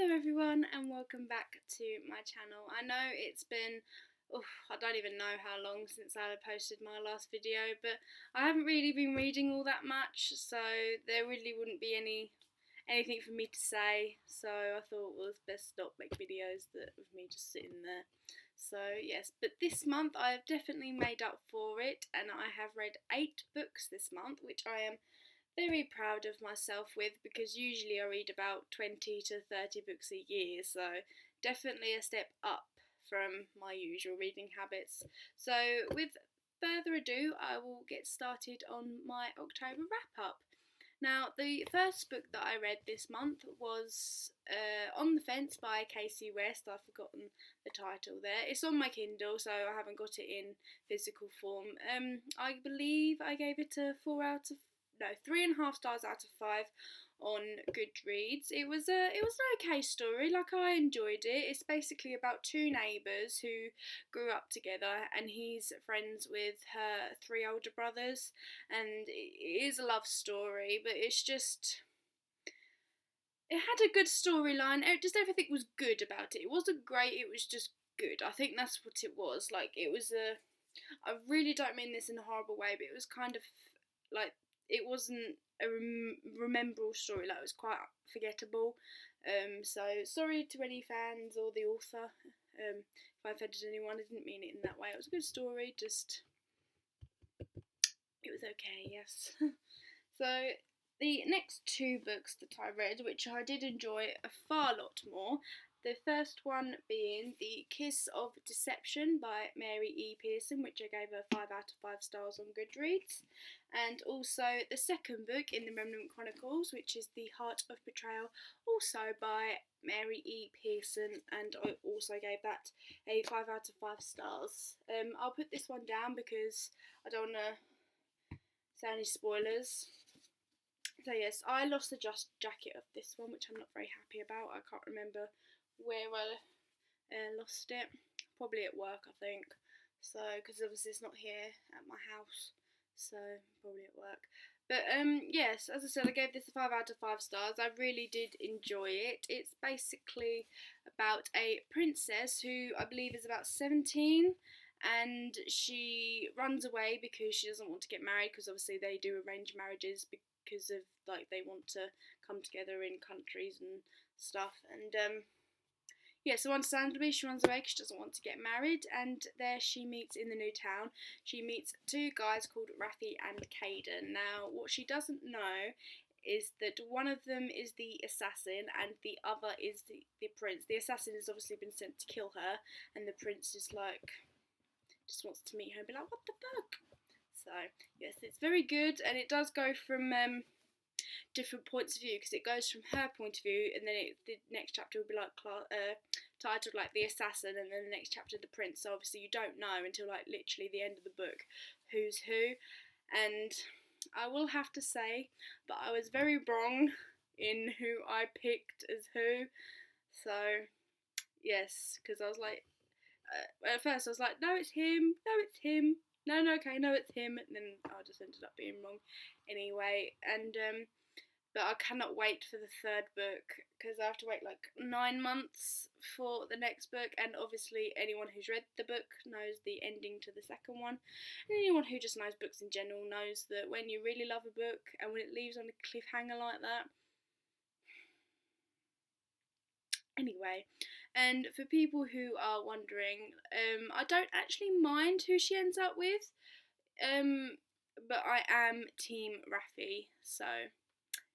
Hello everyone and welcome back to my channel. I know it's been, I don't even know how long since I posted my last video, but I haven't really been reading all that much, so there really wouldn't be anything for me to say, so I thought it was best not make videos of me just sitting there. So yes, but this month I have definitely made up for it, and I have read 8 books this month, which I am very proud of myself with, because usually I read about 20 to 30 books a year, so definitely a step up from my usual reading habits. So with further ado, I will get started on my October wrap up. Now, the first book that I read this month was On the Fence by Casey West. I've forgotten the title there. It's on my Kindle, so I haven't got it in physical form. I believe I gave it a 3.5 stars out of 5 on Goodreads. It was an okay story. Like, I enjoyed it. It's basically about two neighbours who grew up together, and he's friends with her 3 older brothers, and it is a love story, but it's just, it had a good storyline. Just everything was good about it. It wasn't great, it was just good. I think that's what it was. Like, it was I really don't mean this in a horrible way, but it was kind of like, it wasn't a rememberable story. Like, it was quite forgettable. So sorry to any fans or the author. If I offended anyone, I didn't mean it in that way. It was a good story. Just, it was okay. Yes. So the next 2 books that I read, which I did enjoy a far lot more. The first one being The Kiss of Deception by Mary E. Pearson, which I gave a 5 out of 5 stars on Goodreads. And also the second book in the Remnant Chronicles, which is The Heart of Betrayal, also by Mary E. Pearson, and I also gave that a 5 out of 5 stars. I'll put this one down because I don't want to say any spoilers. So yes, I lost the jacket of this one, which I'm not very happy about. I can't remember where I lost it. Probably at work, I think. So, because obviously it's not here at my house, so probably at work. But yes, as I said, I gave this a 5 out of 5 stars. I really did enjoy it. It's basically about a princess who I believe is about 17, and she runs away because she doesn't want to get married, because obviously they do arrange marriages because of, like, they want to come together in countries and stuff. And yeah, so understandably she runs away because she doesn't want to get married, and there she meets, in the new town, she meets 2 guys called Rafi and Caden. Now, what she doesn't know is that one of them is the assassin and the other is the prince. The assassin has obviously been sent to kill her, and the prince is like, just wants to meet her and be like, what the fuck? So, yes, it's very good, and it does go from different points of view, because it goes from her point of view, and then the next chapter will be like titled like the assassin, and then the next chapter the prince. So obviously you don't know until like literally the end of the book who's who. And I will have to say that I was very wrong in who I picked as who. So yes, because I was like, at first I was like, no, it's him, no, it's him, no, okay, no, it's him, and then I just ended up being wrong anyway. And but I cannot wait for the 3rd book, because I have to wait like 9 months for the next book, and obviously anyone who's read the book knows the ending to the second one, and anyone who just knows books in general knows that when you really love a book and when it leaves on a cliffhanger like that. Anyway, and for people who are wondering, I don't actually mind who she ends up with, but I am Team Rafi, so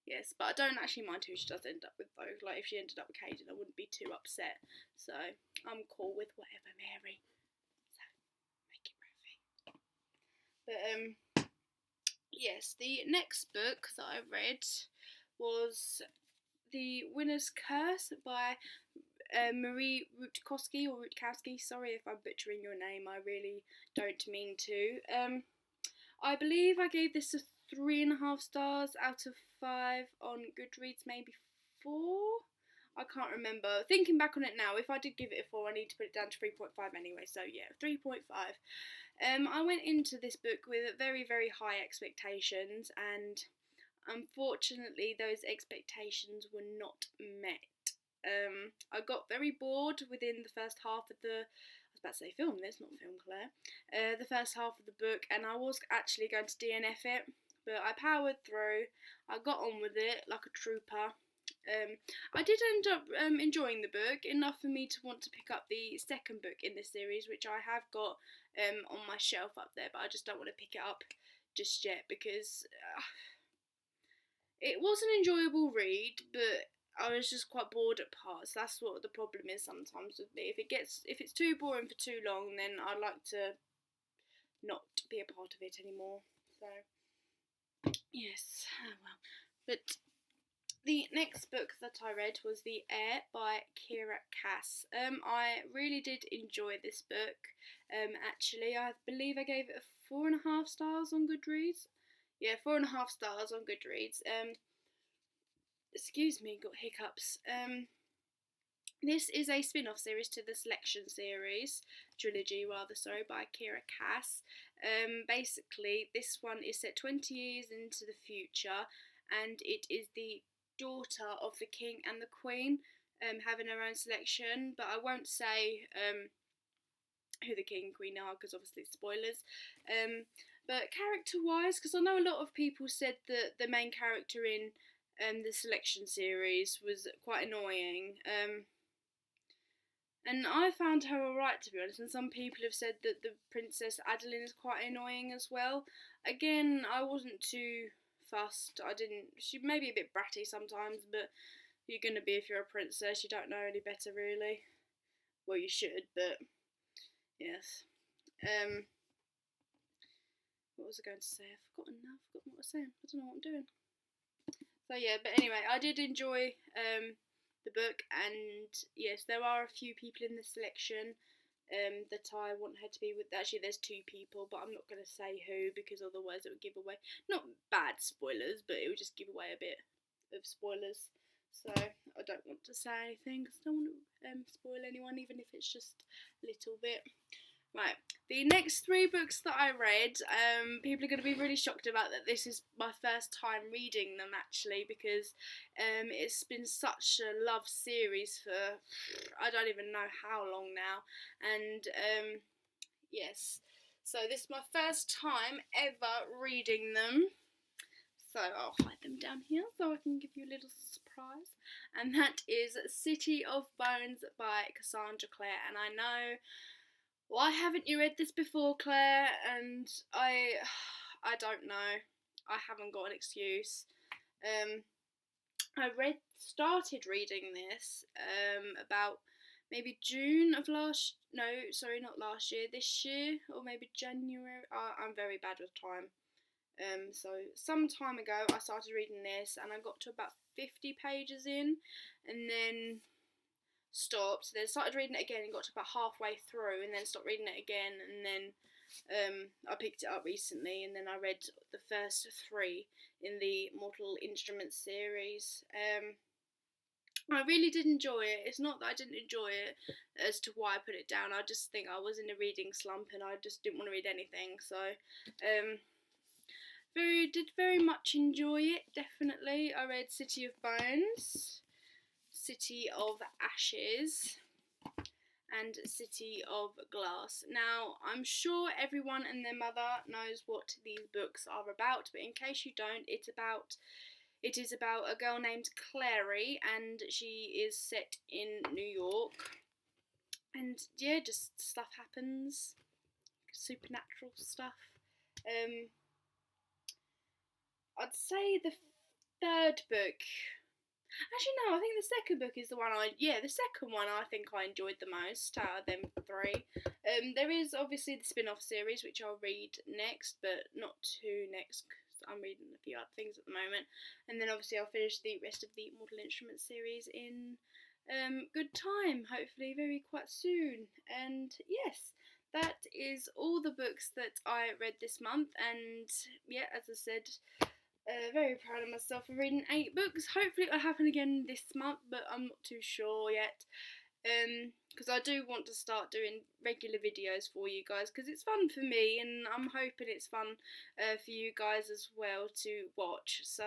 yes, but I don't actually mind who she does end up with though. Like, if she ended up with Caden, I wouldn't be too upset. So I'm cool with whatever, Mary. So make it Rafi. But yes, the next book that I read was The Winner's Curse by Marie Rutkowski. Sorry if I'm butchering your name. I really don't mean to. I believe I gave this a 3.5 stars out of 5 on Goodreads, maybe 4. I can't remember. Thinking back on it now, if I did give it a 4, I need to put it down to 3.5 anyway. So yeah, 3.5. I went into this book with very, very high expectations, and unfortunately those expectations were not met. I got very bored within the first half of the, I was about to say film, there's not film, Claire, the first half of the book, and I was actually going to DNF it, but I powered through. I got on with it like a trooper. I did end up enjoying the book enough for me to want to pick up the second book in this series, which I have got on my shelf up there, but I just don't want to pick it up just yet because it was an enjoyable read, but I was just quite bored at parts. That's what the problem is sometimes with me. If it's too boring for too long, then I'd like to not be a part of it anymore. So yes, oh well. But the next book that I read was The Heir by Kiera Cass. I really did enjoy this book. Actually, I believe I gave it a 4.5 stars on Goodreads. Yeah, 4.5 stars on Goodreads. Excuse me, got hiccups. This is a spin-off series to the Selection series, trilogy rather, sorry, by Kiera Cass. Basically, this one is set 20 years into the future, and it is the daughter of the king and the queen having her own selection, but I won't say who the king and queen are because obviously spoilers. But character-wise, because I know a lot of people said that the main character in the Selection series was quite annoying. And I found her alright, to be honest, and some people have said that the Princess Adeline is quite annoying as well. Again, I wasn't too fussed. She may be a bit bratty sometimes, but you're going to be if you're a princess. You don't know any better, really. Well, you should, but yes. What was I going to say? I've forgotten now. I've forgotten what I was saying. I don't know what I'm doing. So yeah, but anyway, I did enjoy the book, and yes, there are a few people in the selection that I want her to be with. Actually, there's 2 people, but I'm not going to say who because otherwise it would give away, not bad spoilers, but it would just give away a bit of spoilers. So I don't want to say anything because I don't want to spoil anyone, even if it's just a little bit. Right, the next 3 books that I read, people are going to be really shocked about that this is my first time reading them actually, because it's been such a love series for, I don't even know how long now, and yes, so this is my first time ever reading them. So I'll hide them down here so I can give you a little surprise. And that is City of Bones by Cassandra Clare. And I know, why haven't you read this before, Claire? And I don't know. I haven't got an excuse. I started reading this about maybe June of this year, or maybe January. I'm very bad with time. So some time ago I started reading this and I got to about 50 pages in and then stopped, then started reading it again and got to about halfway through and then stopped reading it again, and then I picked it up recently and then I read the first 3 in the Mortal Instruments series. I really did enjoy it. It's not that I didn't enjoy it as to why I put it down. I just think I was in a reading slump and I just didn't want to read anything, so did very much enjoy it, definitely. I read City of Bones, City of Ashes, and City of Glass. Now, I'm sure everyone and their mother knows what these books are about, but in case you don't, it is about a girl named Clary, and she is set in New York. And yeah, just stuff happens, supernatural stuff. I'd say the 3rd book. Actually, no, I think the 2nd book is the one the second one I think I enjoyed the most out of them 3. There is obviously the spin-off series, which I'll read next, but not too next, because I'm reading a few other things at the moment. And then obviously I'll finish the rest of the Mortal Instruments series in good time, hopefully very quite soon. And yes, that is all the books that I read this month, and yeah, as I said, very proud of myself for reading 8 books. Hopefully it'll happen again this month, but I'm not too sure yet. Because I do want to start doing regular videos for you guys, because it's fun for me, and I'm hoping it's fun for you guys as well to watch. So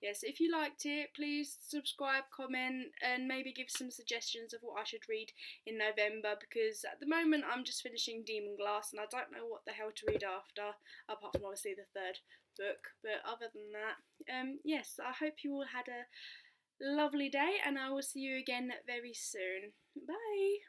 yes, if you liked it, please subscribe, comment, and maybe give some suggestions of what I should read in November, because at the moment I'm just finishing Demon Glass and I don't know what the hell to read after, apart from obviously the third book. But other than that, yes, I hope you all had a lovely day and I will see you again very soon. Bye!